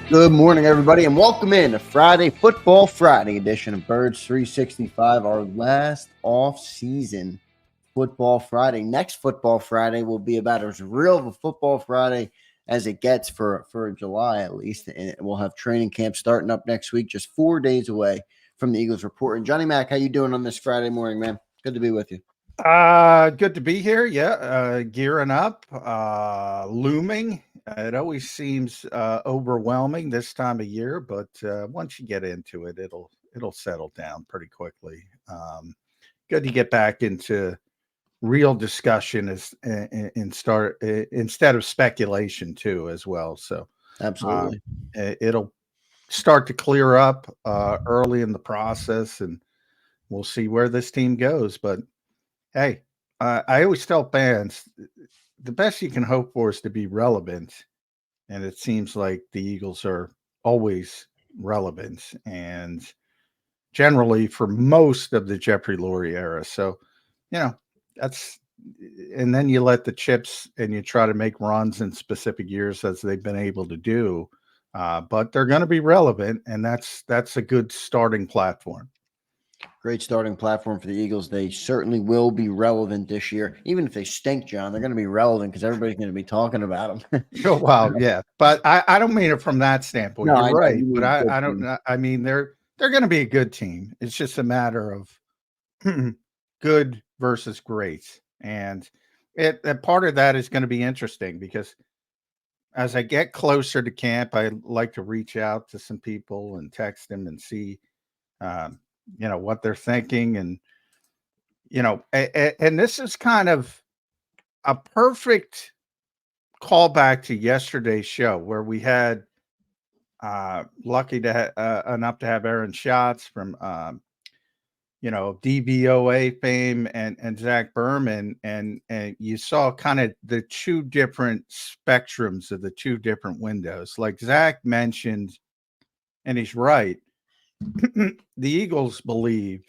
Good morning, everybody, and welcome in to Friday Football Friday edition of Birds 365, our last off-season Football Friday. Next Football Friday will be about as real of a Football Friday as it gets for July, at least, and we'll have training camp starting up next week, just 4 days away from the Eagles report. And Johnny Mac, how you doing on this Friday morning, man? Good to be with you. Good to be here. Yeah, gearing up, looming. It always seems overwhelming this time of year, but once you get into it, it'll settle down pretty quickly. Good to get back into real discussion and start instead of speculation too as well. So Absolutely. it'll start to clear up early in the process, and we'll see where this team goes. But hey, I always tell fans the best you can hope for is to be relevant. And it seems like the Eagles are always relevant and generally for most of the Jeffrey Lurie era. So, that's, and then you let the chips and you try to make runs in specific years as they've been able to do. But they're going to be relevant, and that's a good starting platform. Great starting platform for the Eagles. They certainly will be relevant this year. Even if they stink, John, they're going to be relevant because everybody's going to be talking about them. Oh, wow, yeah, but I don't mean it from that standpoint. No, You're I know. right, You but mean good I team. don't. I mean they're going to be a good team. It's just a matter of good versus great, and part of that is going to be interesting because as I get closer to camp, I like to reach out to some people and text them and see, what they're thinking, and and this is kind of a perfect callback to yesterday's show where we had lucky to enough to have Aaron Schatz from DVOA fame and Zach Berman, and you saw kind of the two different spectrums of the two different windows. Like Zach mentioned, and he's right. The Eagles believe,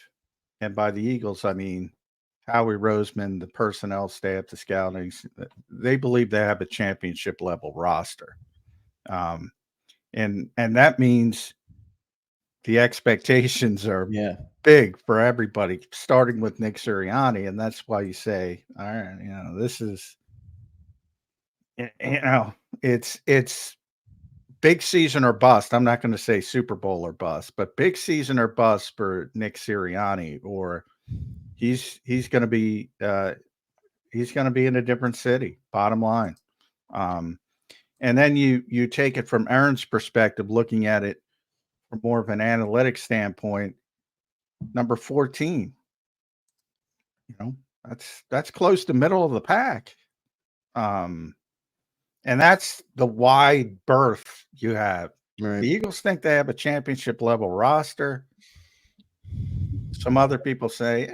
and by the Eagles I mean Howie Roseman, the personnel staff, the scouting, they believe they have a championship level roster. And that means the expectations are big for everybody, starting with Nick Sirianni, and that's why you say, all right, this is, it's big season or bust. I'm not going to say Super Bowl or bust, but big season or bust for Nick Sirianni, or he's going to be in a different city. Bottom line. And then you take it from Aaron's perspective, looking at it from more of an analytic standpoint. Number 14, that's close to middle of the pack. And that's the wide berth you have. Right. The Eagles think they have a championship level roster. Some other people say,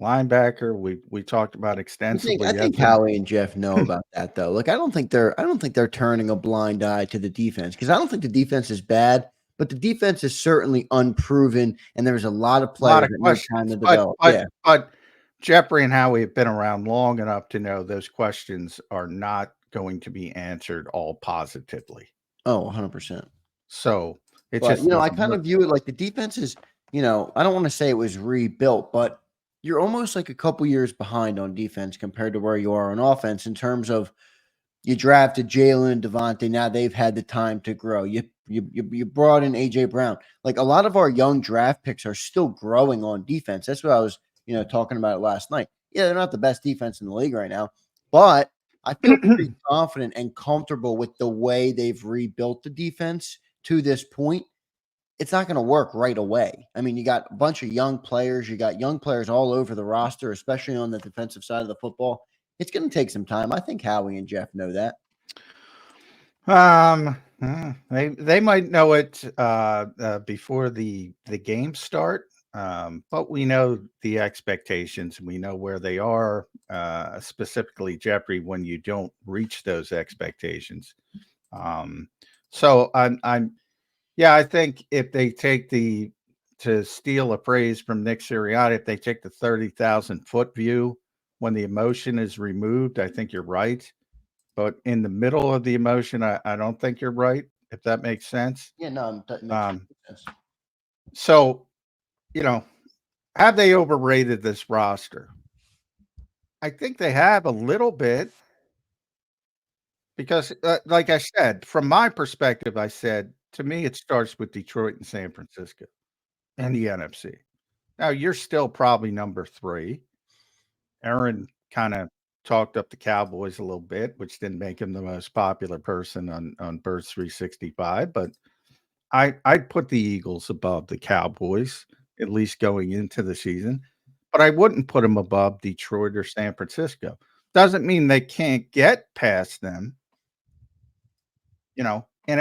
linebacker. We talked about extensively. I think Howie and Jeff know about that, though. Look, I don't think they're turning a blind eye to the defense, because I don't think the defense is bad, but the defense is certainly unproven, and there's a lot of players that need time to develop. But Jeffrey and Howie have been around long enough to know those questions are not going to be answered all positively. Oh, 100%. So it's just, I kind of view it like the defense is, I don't want to say it was rebuilt, but you're almost like a couple years behind on defense compared to where you are on offense, in terms of you drafted Jalen and Devontae. Now they've had the time to grow. You brought in A.J. Brown. Like, a lot of our young draft picks are still growing on defense. That's what I was, talking about it last night. Yeah, they're not the best defense in the league right now, but I feel pretty confident and comfortable with the way they've rebuilt the defense to this point. It's not going to work right away. I mean, you got a bunch of young players. You got young players all over the roster, especially on the defensive side of the football. It's going to take some time. I think Howie and Jeff know that. They might know it before the games start, but we know the expectations. We know where they are, specifically, Jeffrey, when you don't reach those expectations. So I think if they take to steal a phrase from Nick Sirianni, if they take the 30,000 foot view when the emotion is removed, I think you're right. but in the middle of the emotion, I don't think you're right, if that makes sense. Yeah, no, that makes Um, sense. so, you know, have they overrated this roster? I think they have a little bit because, like I said, from my perspective, I said, to me, it starts with Detroit and San Francisco and the NFC. Now, you're still probably number 3. Aaron kinda talked up the Cowboys a little bit, which didn't make him the most popular person on Birds 365, but I'd put the Eagles above the Cowboys, at least going into the season, but I wouldn't put them above Detroit or San Francisco. Doesn't mean they can't get past them, and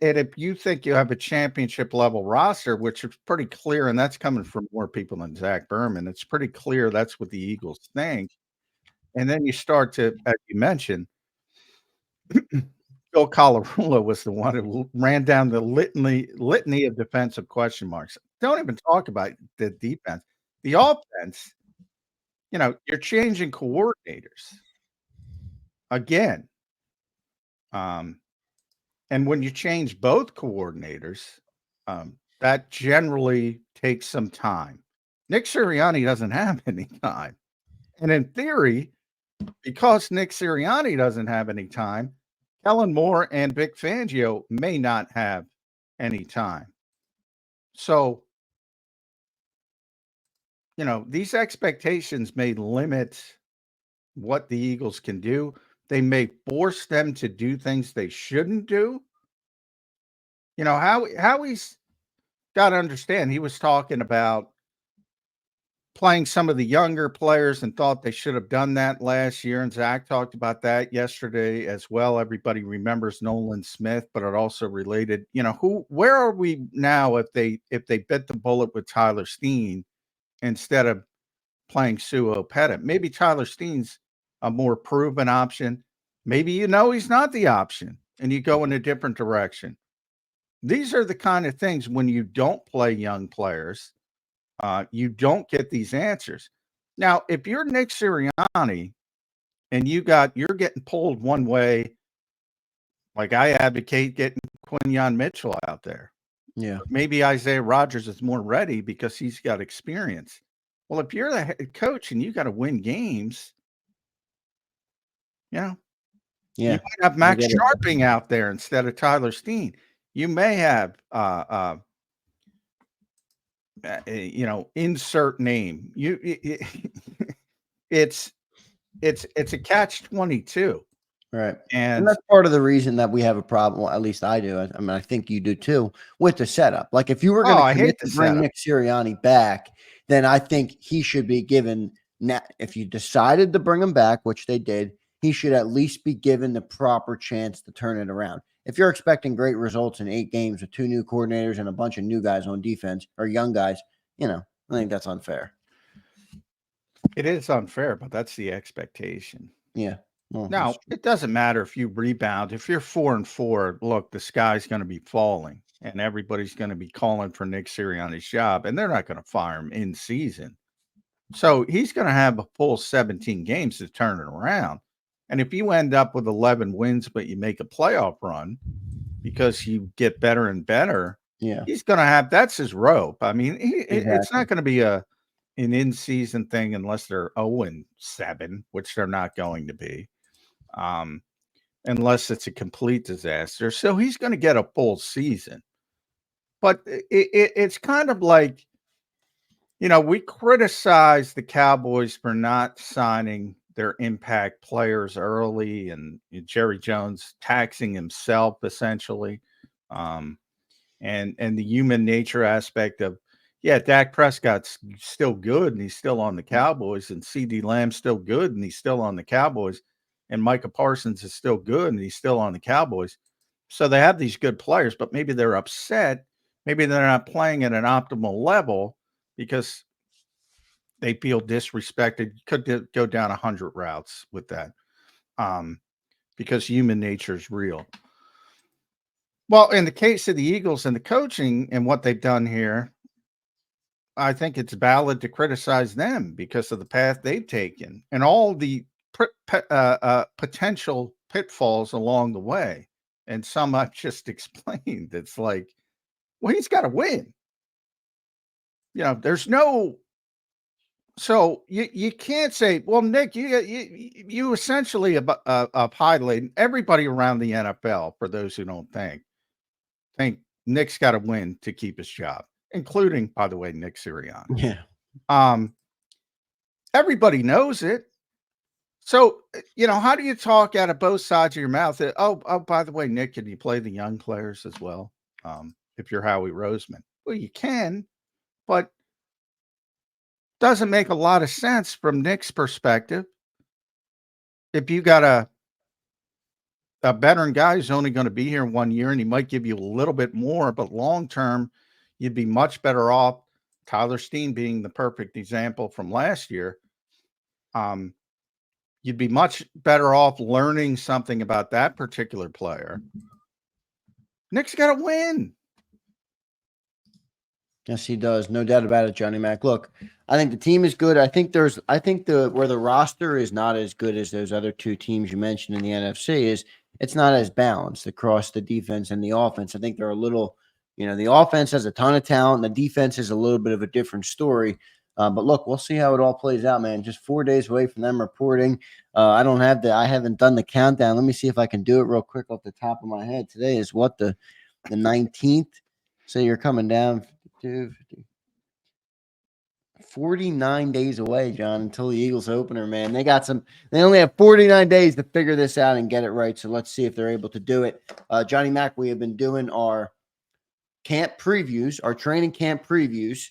if you think you have a championship level roster, which is pretty clear, and that's coming from more people than Zach Berman, it's pretty clear that's what the Eagles think. And then you start to, as you mentioned, Joe Colarulo was the one who ran down the litany of defensive question marks. Don't even talk about the defense. The offense, you're changing coordinators again. Um, and when you change both coordinators, that generally takes some time. Nick Sirianni doesn't have any time. And in theory, because Nick Sirianni doesn't have any time, Kellen Moore and Vic Fangio may not have any time. So, these expectations may limit what the Eagles can do. They may force them to do things they shouldn't do. Howie's got to understand, he was talking about playing some of the younger players and thought they should have done that last year. And Zach talked about that yesterday as well. Everybody remembers Nolan Smith, but it also related, where are we now if they bit the bullet with Tyler Steen instead of playing Suo Pettit? Maybe Tyler Steen's a more proven option. Maybe he's not the option and you go in a different direction. These are the kind of things when you don't play young players, you don't get these answers. Now, if you're Nick Sirianni and you're getting pulled one way, like I advocate getting Quinyon Mitchell out there. Yeah. Maybe Isaiah Rodgers is more ready because he's got experience. Well, if you're the head coach and you got to win games, Yeah. you might have I Max get it. Sharping out there instead of Tyler Steen. You may have insert name. It's a catch-22. Right. And And that's part of the reason that we have a problem. Well, at least I do. I mean, I think you do too, with the setup. Like, if you were going to I hate commit the to bring setup. Nick Sirianni back, then I think he should be given. If you decided to bring him back, which they did, he should at least be given the proper chance to turn it around. If you're expecting great results in 8 games with 2 new coordinators and a bunch of new guys on defense or young guys, I think that's unfair. It is unfair, but that's the expectation. Yeah. Well, Now, it doesn't matter if you rebound. If you're 4-4, look, the sky's going to be falling and everybody's going to be calling for Nick Sirianni's job, and they're not going to fire him in season. So he's going to have a full 17 games to turn it around. And if you end up with 11 wins, but you make a playoff run because you get better and better, yeah. he's going to have, that's his rope. I mean, it's Exactly. not going to be an in-season thing unless they're 0-7, which they're not going to be, unless it's a complete disaster. So he's going to get a full season. But it's kind of like, we criticize the Cowboys for not signing their impact players early and Jerry Jones taxing himself essentially. And the human nature aspect of, Dak Prescott's still good and he's still on the Cowboys, and CD Lamb's still good and he's still on the Cowboys, and Micah Parsons is still good and he's still on the Cowboys. So they have these good players, but maybe they're upset. Maybe they're not playing at an optimal level because they feel disrespected. Could go down 100 routes with that, because human nature is real. Well, in the case of the Eagles and the coaching and what they've done here, I think it's valid to criticize them because of the path they've taken and all the potential pitfalls along the way, and some I've just explained. It's like, well, he's got to win. There's no. So you can't say, well, Nick, you essentially highlight everybody around the NFL. For those who don't think Nick's got to win to keep his job, including, by the way, Nick Sirianni. Yeah. Everybody knows it. So, how do you talk out of both sides of your mouth? Oh, by the way, Nick, can you play the young players as well? If you're Howie Roseman, well, you can, but doesn't make a lot of sense from Nick's perspective. If you got a veteran guy who's only going to be here 1 year and he might give you a little bit more, but long term, you'd be much better off. Tyler Steen being the perfect example from last year. You'd be much better off learning something about that particular player. Nick's got to win. Yes, he does. No doubt about it, Johnny Mac. Look, I think the team is good. I think where the roster is not as good as those other two teams you mentioned in the NFC is it's not as balanced across the defense and the offense. I think they're a little, the offense has a ton of talent. The defense is a little bit of a different story. But look, we'll see how it all plays out, man. Just 4 days away from them reporting. I haven't done the countdown. Let me see if I can do it real quick off the top of my head. Today is what, the 19th? So you're coming down 49 days away, John, until the Eagles opener, man. They only have 49 days to figure this out and get it right. So let's see if they're able to do it. Johnny Mac, we have been doing our camp previews, our training camp previews.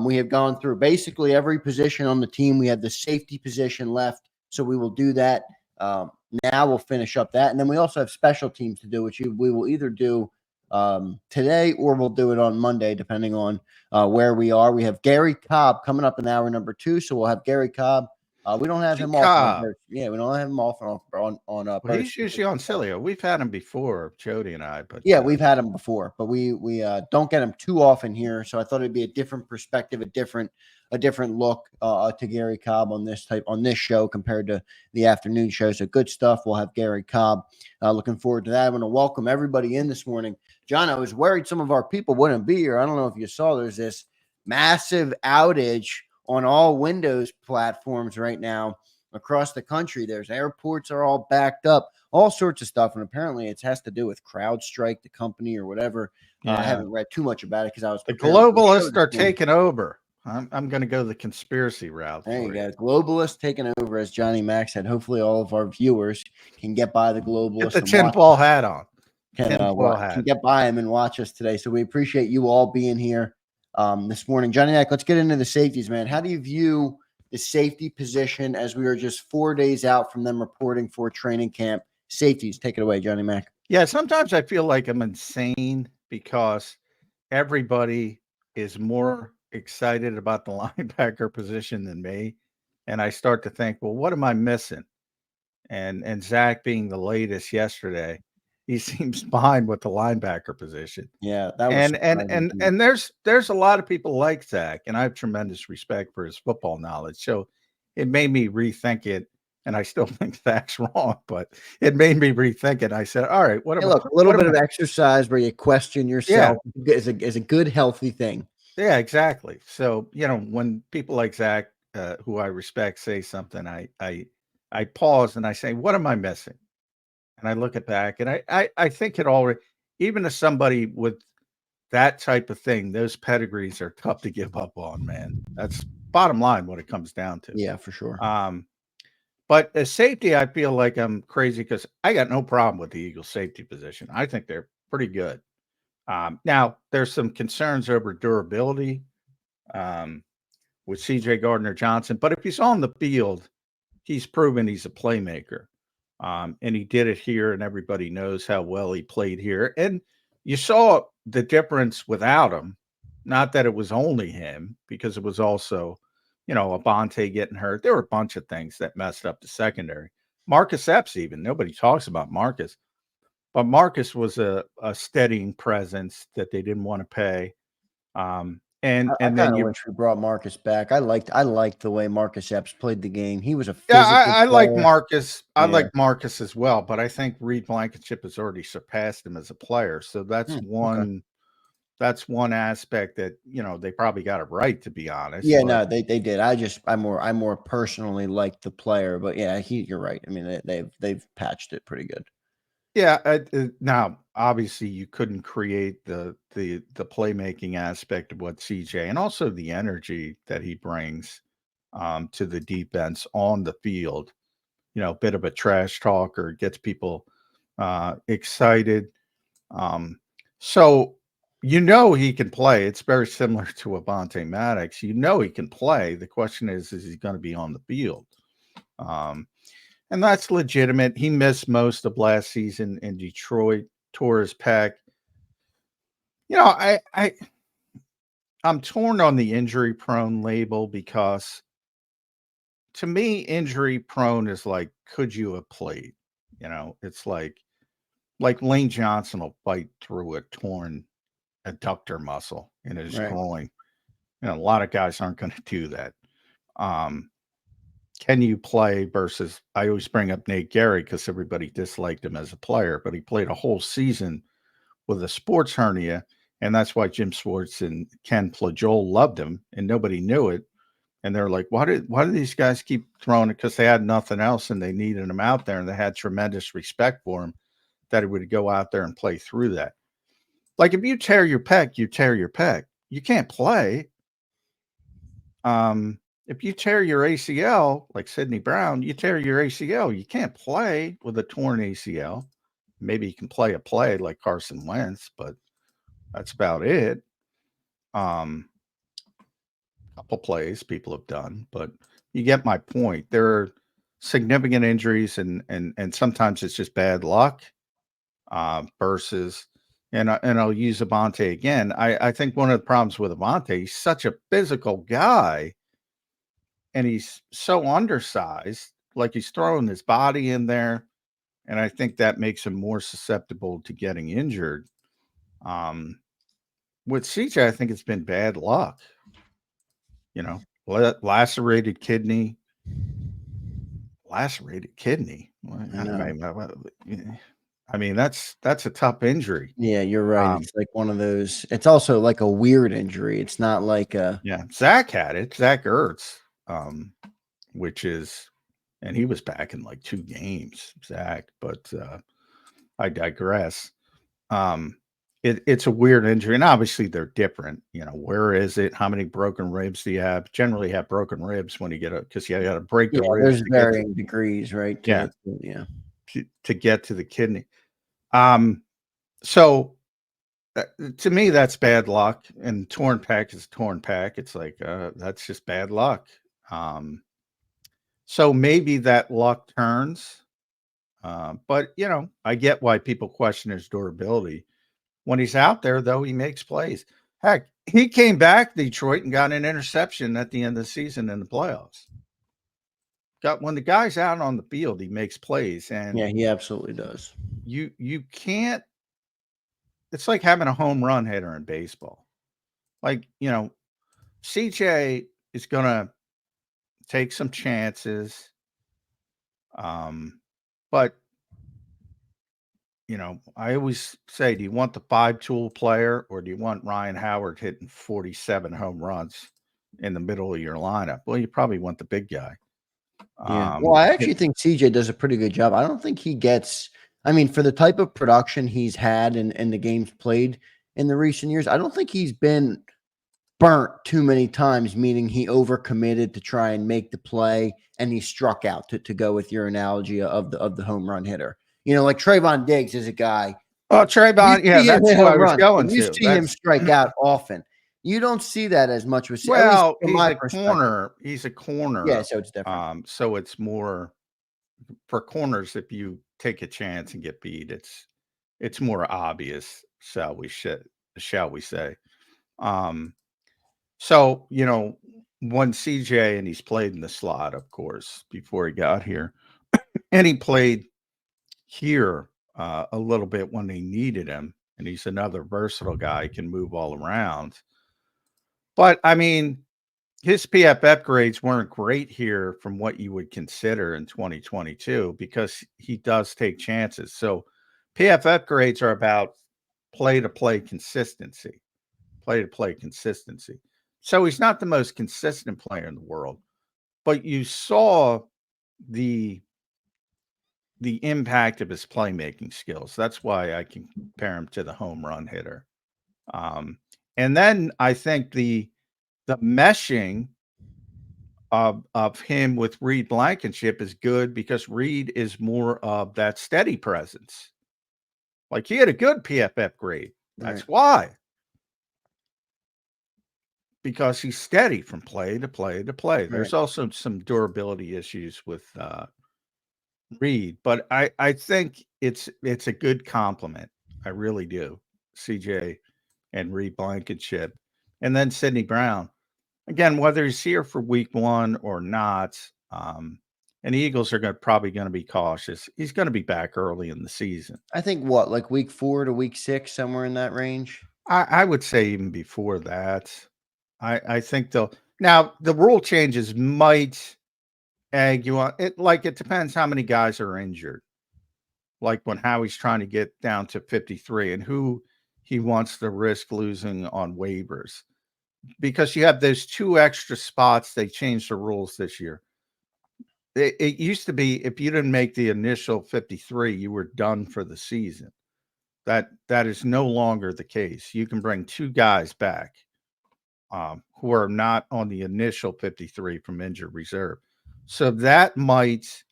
We have gone through basically every position on the team. We have the safety position left, so we will do that. Now we'll finish up that. And then we also have special teams to do, which we will either do today or we'll do it on Monday, depending on where we are. We have Gary Cobb coming up in hour number 2, so we'll have Gary Cobb. We don't have him off. Yeah, we don't have him off on. Well, he's usually on Cilio. We've had him before, Jody and I. But yeah, we've had him before, but we don't get him too often here. So I thought it'd be a different perspective, a different look to Gary Cobb on this show compared to the afternoon show. So good stuff. We'll have Gary Cobb. Looking forward to that. I want to welcome everybody in this morning. John, I was worried some of our people wouldn't be here. I don't know if you saw. There's this massive outage on all Windows platforms right now across the country. There's airports are all backed up, all sorts of stuff. And apparently it has to do with CrowdStrike, the company or whatever. Yeah. I haven't read too much about it because I was the globalists are taking over. I'm going to go the conspiracy route. There you go. Globalists taking over, as Johnny Mac said. Hopefully all of our viewers can get by the globalists. Get the tinfoil hat on. Can get by him and watch us today. So we appreciate you all being here this morning. Johnny Mac, let's get into the safeties, man. How do you view the safety position as we are just 4 days out from them reporting for training camp? Safeties, take it away, Johnny Mac. Yeah, sometimes I feel like I'm insane because everybody is more excited about the linebacker position than me. And I start to think, well, what am I missing? And Zach being the latest yesterday, he seems behind with the linebacker position. Yeah, that was and there's a lot of people like Zach, and I have tremendous respect for his football knowledge. So it made me rethink it, and I still think Zach's wrong, but it made me rethink it. I said, all right, a little bit of exercise where you question yourself is a good, healthy thing. Yeah, exactly. So, when people like Zach, who I respect, say something, I pause and I say, what am I missing? And I look at back and I think it already, even to somebody with that type of thing, those pedigrees are tough to give up on, man. That's bottom line what it comes down to. Yeah, for sure. But as safety, I feel like I'm crazy because I got no problem with the Eagles safety position. I think they're pretty good. Now, there's some concerns over durability with CJ Gardner-Johnson, but if he's on the field, he's proven he's a playmaker. And he did it here, and everybody knows how well he played here. And you saw the difference without him. Not that it was only him, because it was also, Abante getting hurt. There were a bunch of things that messed up the secondary. Marcus Epps even. Nobody talks about Marcus. But Marcus was a steadying presence that they didn't want to pay. And I then kind of you wish we brought Marcus back. I liked the way Marcus Epps played the game. He was a yeah, physical I like player. Marcus. I Yeah. like Marcus as well, but I think Reed Blankenship has already surpassed him as a player. So Okay. that's one aspect that, they probably got it right, to be honest. Yeah, But no, they did. I more personally like the player, but yeah, you're right. I mean, they've patched it pretty good. yeah, now obviously you couldn't create the playmaking aspect of what CJ, and also the energy that he brings to the defense on the field. A bit of a trash talker, gets people excited. Um, so he can play. It's very similar to Avonte Maddox. He can play. The question is he going to be on the field? Um, and that's legitimate. He missed most of last season in Detroit, tore his pec. I'm torn on the injury prone label, because to me, injury prone is like, could you have played? It's like Lane Johnson will fight through a torn adductor muscle in his Right. groin. A lot of guys aren't going to do that. Um, can you play versus? I always bring up Nate Gary because everybody disliked him as a player, but he played a whole season with a sports hernia, and that's why Jim Schwartz and Ken Plagiol loved him, and nobody knew it. And they're like, why do these guys keep throwing it? Because they had nothing else and they needed him out there, and they had tremendous respect for him, that he would go out there and play through that. Like, if you tear your pec, you tear your pec. You can't play. If you tear your ACL, like Sidney Brown, you tear your ACL. You can't play with a torn ACL. Maybe you can play a play like Carson Wentz, but that's about it. Couple plays people have done, but you get my point. There are significant injuries, and sometimes it's just bad luck. Versus, and I'll use Avonte again. I think one of the problems with Avonte, he's such a physical guy, and he's so undersized. Like, he's throwing his body in there, and I think that makes him more susceptible to getting injured. With CJ, I think it's been bad luck. Lacerated kidney. Lacerated kidney. I know. I mean, that's a tough injury. Yeah, you're right. Um, It's like one of those. It's also like a weird injury. It's not like a. yeah, Zach had it. Zach Ertz, which is, and he was back in like 2 games, Zach. But I digress. It's a weird injury, and obviously they're different. Where is it? How many broken ribs do you have? Generally, have broken ribs when you get because you got to break Yeah, the ribs there's to get varying degrees, right? yeah Yeah. to get to the kidney. So to me, that's bad luck, and torn pack is torn pack. It's like that's just bad luck. So maybe that luck turns, but I get why people question his durability. When he's out there, though, he makes plays. Heck, he came back to Detroit and got an interception at the end of the season in the playoffs. When the guy's out on the field, he makes plays, and Yeah, he absolutely does. you can't. It's like having a home run hitter in baseball. Like, CJ is gonna take some chances, but I always say, do you want the 5-tool player, or do you want Ryan Howard hitting 47 home runs in the middle of your lineup? Well, you probably want the big guy. Yeah. Well, I It actually think CJ does a pretty good job. I don't think he gets, I mean, for the type of production he's had and the games played in the recent years, I don't think he's been burnt too many times, meaning he overcommitted to try and make the play and he struck out to go with your analogy of the home run hitter. Like Trayvon Diggs is a guy. Oh, You Trayvon, yeah, see him that's hit who I home was runs, but going you to. see him That's strike out often. You don't see that as much with, at least well, from he's my a perspective. corner. He's a Yeah, corner. so it's different. So it's more for corners. If you take a chance and get beat, it's more obvious, shall we say. Um, so, when CJ, and he's played in the slot, of course, before he got here, and he played here a little bit when they needed him, and he's another versatile guy, can move all around. But I mean, his PFF grades weren't great here from what you would consider in 2022 because he does take chances. So PFF grades are about play to play consistency, play to play consistency. So he's not the most consistent player in the world, but you saw the the impact of his playmaking skills. That's why I can compare him to the home run hitter. Um, and then I think the meshing of him with Reed Blankenship is good because Reed is more of that steady presence. Like he had a good PFF grade. Right. That's why. Because he's steady from play to play to play. Right. There's also some durability issues with Reed, but I think it's a good compliment. I really do. CJ and Reed Blankenship. And then Sidney Brown. Again, whether he's here for week 1 or not, and the Eagles are probably going to be cautious. He's going to be back early in the season. I think what, like week 4 to week 6, somewhere in that range. I would say even before that. I think they'll now the rule changes might egg you on it. Like it depends how many guys are injured. Like when Howie's trying to get down to 53 and who he wants to risk losing on waivers. Because you have those 2 extra spots, they changed the rules this year. It used to be if you didn't make the initial 53, you were done for the season. That is no longer the case. You can bring 2 guys back who are not on the initial 53 from injured reserve. So that might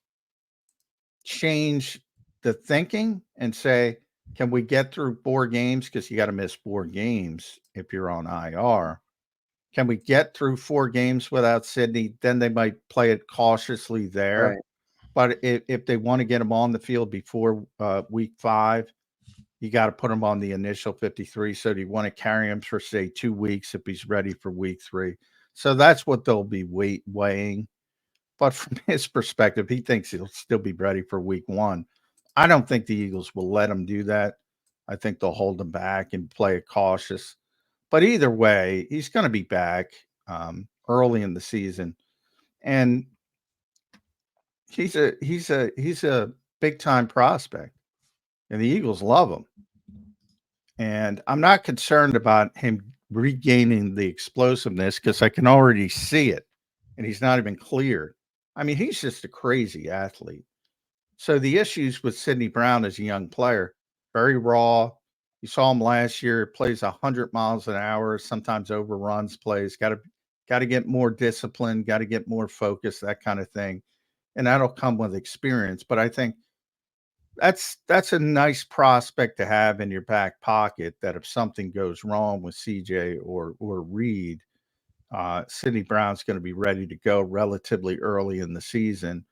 change the thinking and say, can we get through 4 games? Because you got to miss 4 games if you're on IR. Can we get through 4 games without Sidney? Then they might play it cautiously there. Right. But if they want to get him on the field before week 5, you got to put him on the initial 53. So do you want to carry him for, say, 2 weeks if he's ready for week 3? So that's what they'll be weighing. But from his perspective, he thinks he'll still be ready for week 1. I don't think the Eagles will let him do that. I think they'll hold him back and play it cautious. But either way, he's going to be back early in the season, and he's a big time prospect, and the Eagles love him. And I'm not concerned about him regaining the explosiveness because I can already see it, and he's not even cleared. I mean, he's just a crazy athlete. So the issues with Sidney Brown as a young player, very raw. You saw him last year, plays 100 miles an hour, sometimes overruns plays, got to get more discipline, got to get more focus, that kind of thing. And that'll come with experience. But I think that's a nice prospect to have in your back pocket that if something goes wrong with CJ or Reed, Sidney Brown's going to be ready to go relatively early in the season.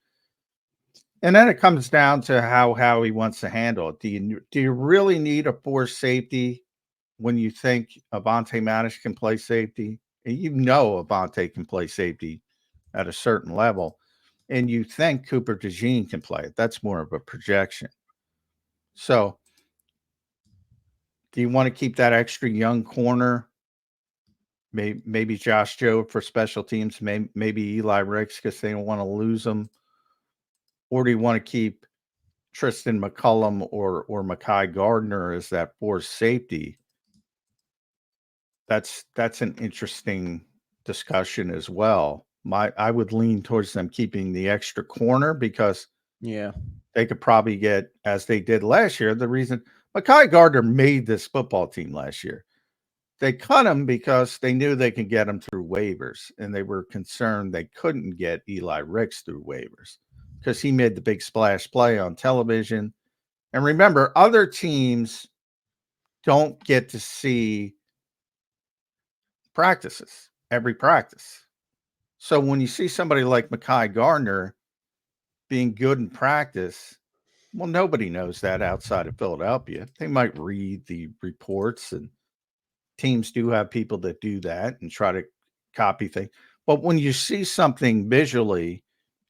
And then it comes down to how he wants to handle it. Do you really need a force safety when you think Avonte Maddox can play safety? And you know Avonte can play safety at a certain level, and you think Cooper DeJean can play it. That's more of a projection. So do you want to keep that extra young corner? Maybe Josh Jobe for special teams, maybe Eli Ricks because they don't want to lose him. Or do you want to keep Tristan McCullum or McKai Garner as that force safety? That's an interesting discussion as well. I would lean towards them keeping the extra corner because they could probably get, as they did last year, the reason McKai Garner made this football team last year. They cut him because they knew they could get him through waivers, and they were concerned they couldn't get Eli Ricks through waivers because he made the big splash play on television. And remember, other teams don't get to see practices, every practice. So when you see somebody like McKai Garner being good in practice, well, nobody knows that outside of Philadelphia. They might read the reports, and teams do have people that do that and try to copy things. But when you see something visually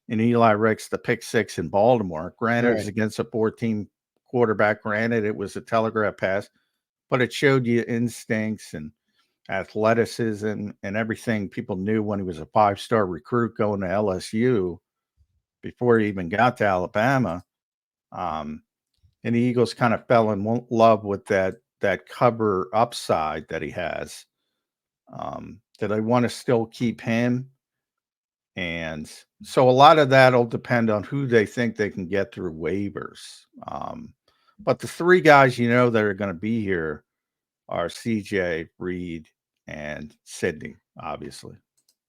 in Eli Ricks, the pick 6 in Baltimore, granted it was against a 4-team quarterback, granted it was a telegraph pass, but it showed you instincts and athleticism and everything people knew when he was a 5-star recruit going to LSU before he even got to Alabama. And the Eagles kind of fell in love with that cover upside that he has. That I want to still keep him. And so a lot of that'll depend on who they think they can get through waivers. But the three guys that are going to be here are CJ, Reed, and Sydney, obviously.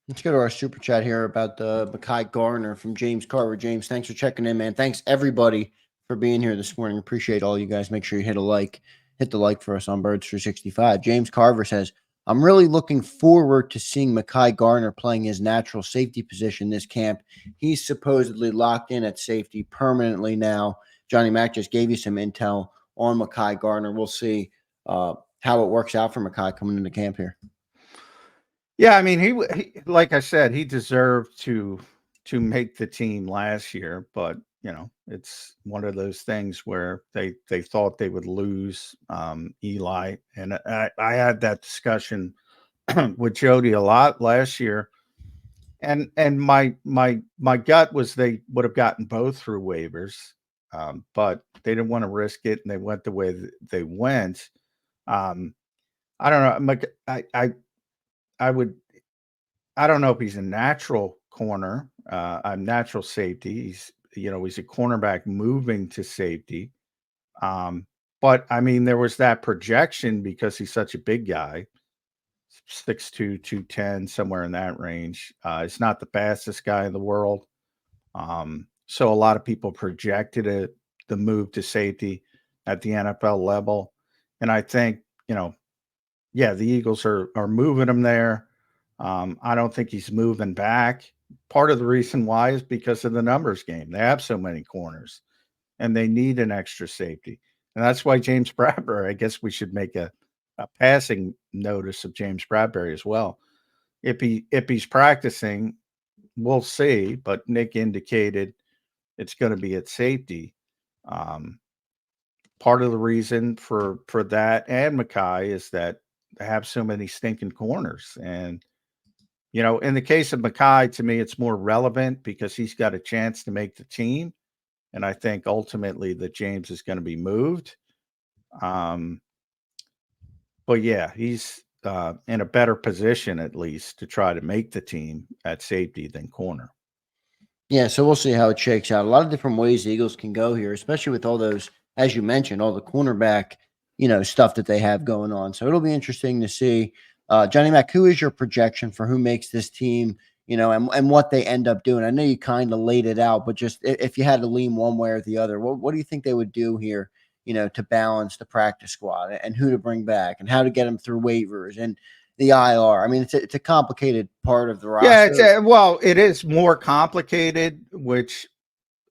Let's go to our super chat here about the McKai Garner from James Carver. James, thanks for checking in, man. Thanks everybody for being here this morning. Appreciate all you guys. Make sure you hit the like for us on Birds 365. James Carver says, I'm really looking forward to seeing McKai Garner playing his natural safety position this camp. He's supposedly locked in at safety permanently now. Johnny Mac just gave you some intel on McKai Garner. We'll see how it works out for McKai coming into camp here. Yeah, I mean, he like I said, he deserved to make the team last year, but it's one of those things where they thought they would lose Eli, and I had that discussion with Jody a lot last year, and my gut was they would have gotten both through waivers, but they didn't want to risk it, and they went the way they went. I don't know. I don't know if he's a natural corner, a natural safety. He's a cornerback moving to safety. But I mean, there was that projection because he's such a big guy, 6'2", 210, somewhere in that range. He's not the fastest guy in the world. So a lot of people projected the move to safety at the NFL level. And I think, yeah, the Eagles are moving him there. I don't think he's moving back. Part of the reason why is because of the numbers game. They have so many corners, and they need an extra safety. And that's why James Bradbury, I guess we should make a passing notice of James Bradbury as well. If he's practicing, we'll see. But Nick indicated it's going to be at safety. Part of the reason for that and McKai is that they have so many stinking corners. And in the case of McKai, to me, it's more relevant because he's got a chance to make the team. And I think ultimately that James is going to be moved. But yeah, he's in a better position, at least, to try to make the team at safety than corner. Yeah, so we'll see how it shakes out. A lot of different ways the Eagles can go here, especially with all those, as you mentioned, all the cornerback, stuff that they have going on. So it'll be interesting to see. Johnny Mac, who is your projection for who makes this team, and what they end up doing? I know you kind of laid it out, but just if you had to lean one way or the other, what do you think they would do here, to balance the practice squad and who to bring back and how to get them through waivers and the IR? I mean, it's a complicated part of the roster. Yeah, it is more complicated, which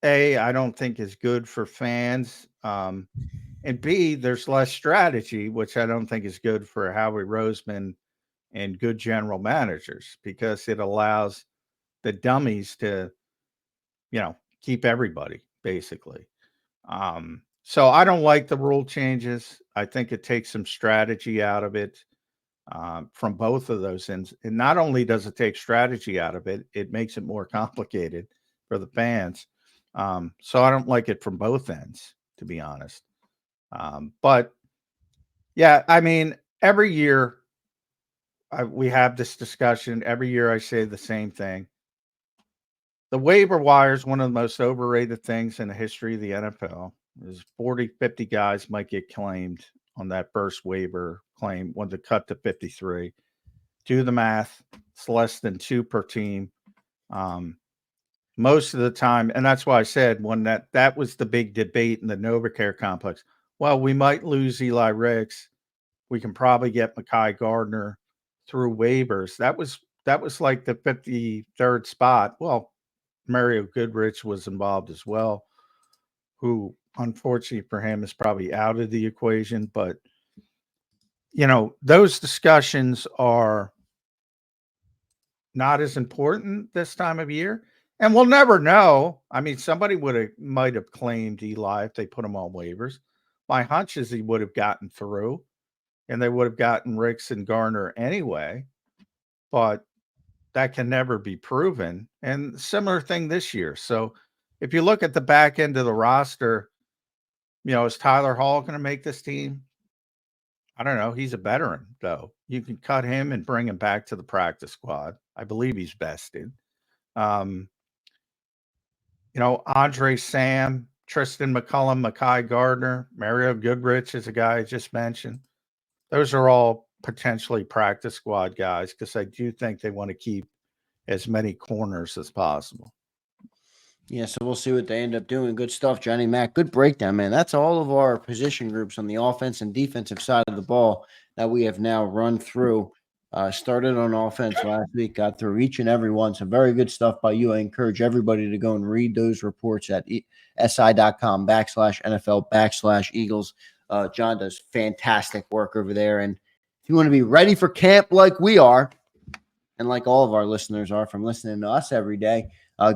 I don't think is good for fans. And B, there's less strategy, which I don't think is good for Howie Roseman and good general managers because it allows the dummies to, keep everybody basically. So I don't like the rule changes. I think it takes some strategy out of it from both of those ends. And not only does it take strategy out of it, it makes it more complicated for the fans. So I don't like it from both ends, to be honest. But yeah, I mean, every year we have this discussion. Every year I say the same thing. The waiver wire is one of the most overrated things in the history of the NFL. There's 40, 50 guys might get claimed on that first waiver claim when they cut to 53. Do the math. It's less than 2 per team. Most of the time, and that's why I said when that was the big debate in the NovaCare complex. Well, we might lose Eli Ricks. We can probably get McKai Garner through waivers. That was like the 53rd spot. Well, Mario Goodrich was involved as well, who unfortunately for him is probably out of the equation. But those discussions are not as important this time of year. And we'll never know. I mean, somebody might have claimed Eli if they put him on waivers. My hunch is he would have gotten through. and they would have gotten Ricks and Garner anyway. But that can never be proven. And similar thing this year. So if you look at the back end of the roster, is Tyler Hall going to make this team? I don't know. He's a veteran, though. You can cut him and bring him back to the practice squad. I believe he's vested. Andre Sam, Tristan McCullum, McKai Garner, Mario Goodrich is a guy I just mentioned. Those are all potentially practice squad guys because I do think they want to keep as many corners as possible. Yeah, so we'll see what they end up doing. Good stuff, Johnny Mac. Good breakdown, man. That's all of our position groups on the offense and defensive side of the ball that we have now run through. Started on offense last week, got through each and every one. Some very good stuff by you. I encourage everybody to go and read those reports at si.com/NFL/Eagles. John does fantastic work over there. And if you want to be ready for camp like we are, and like all of our listeners are from listening to us every day,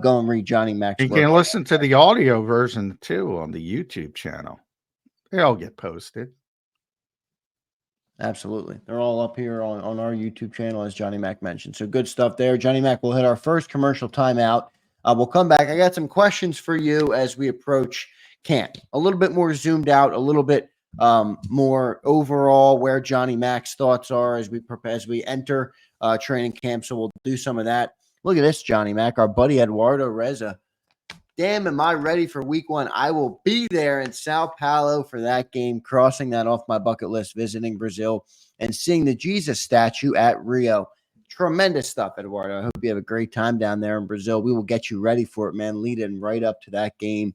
go and read Johnny Mac's You work. can listen to the audio version too on the YouTube channel. They all get posted. Absolutely. They're all up here on our YouTube channel, as Johnny Mac mentioned. So good stuff there. Johnny Mac will hit our first commercial timeout. We'll come back. I got some questions for you as we approach camp. A little bit more zoomed out, a little bit more overall where Johnny Mac's thoughts are as we enter training camp. So we'll do some of that. Look at this, Johnny Mac, our buddy Eduardo Reza. Damn, am I ready for week 1? I will be there in Sao Paulo for that game, crossing that off my bucket list, visiting Brazil and seeing the Jesus statue at Rio. Tremendous stuff, Eduardo. I hope you have a great time down there in Brazil. We will get you ready for it, man, leading right up to that game.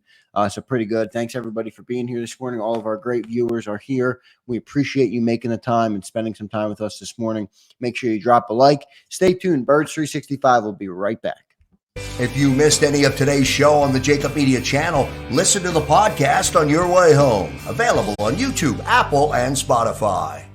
So pretty good. Thanks, everybody, for being here this morning. All of our great viewers are here. We appreciate you making the time and spending some time with us this morning. Make sure you drop a like. Stay tuned. Birds 365 will be right back. If you missed any of today's show on the JAKIB Media channel, listen to the podcast on your way home. Available on YouTube, Apple, and Spotify.